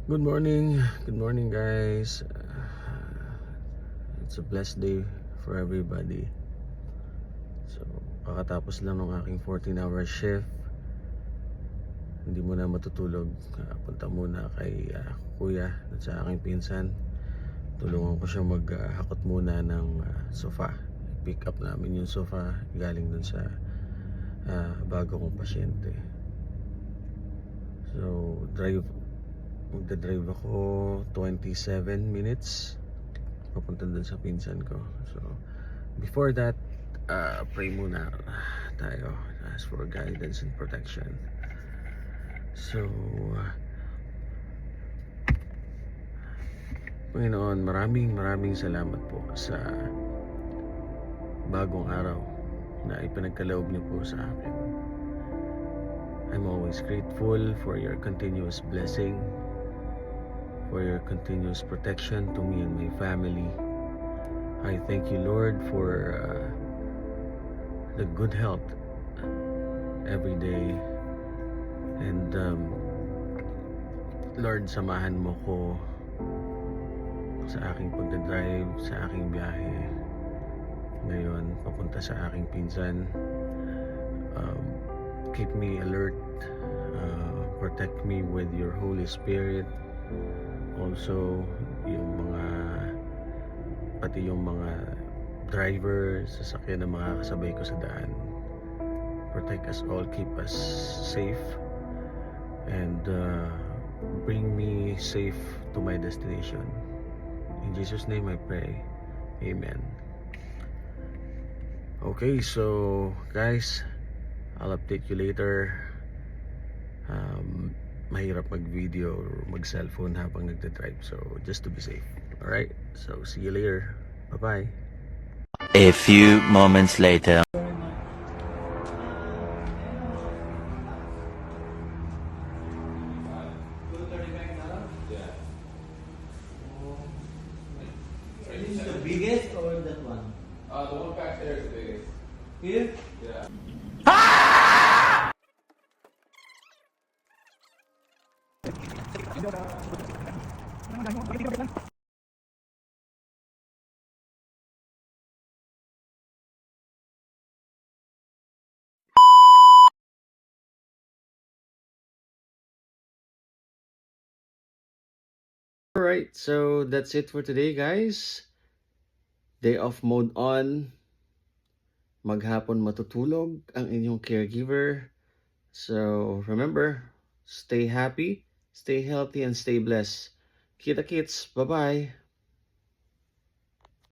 Good morning guys. It's a blessed day for everybody. So, kakatapos lang ng aking 14-hour shift. Hindi muna matutulog. Punta muna kay kuya at sa aking pinsan. Tulungan ko siya maghakot muna ng sofa. Pick up namin yung sofa galing dun sa bago kong pasyente. So, magdadrive ako 27 minutes papunta dun sa pinsan ko. So before that, pray muna tayo, ask for guidance and protection. So Panginoon, maraming salamat po sa bagong araw na ipinagkaloob niyo po sa akin. I'm always grateful for your continuous blessing, for your continuous protection to me and my family. I thank you, Lord, for the good health every day. And Lord, samahan mo ko sa aking pagdadrive, sa aking biyahe ngayon papunta sa aking pinsan. Keep me alert, protect me with your Holy Spirit. Also, pati yung mga driver, sasakyan na mga kasabay ko sa daan. Protect us all, keep us safe, and bring me safe to my destination. In Jesus' name I pray. Amen. Okay, so guys, I'll update you later. Mahirap mag-video or mag-cellphone habang nagda-drive, so just to be safe. Alright, so see you later. Bye-bye. A few moments later. Is this the biggest or that one? The one back there is the biggest. Here? Yeah. Alright, so that's it for today, guys. Day off mode on. Maghapon matutulog ang inyong caregiver. So remember, stay happy, stay healthy, and stay blessed. Kita kits, bye-bye.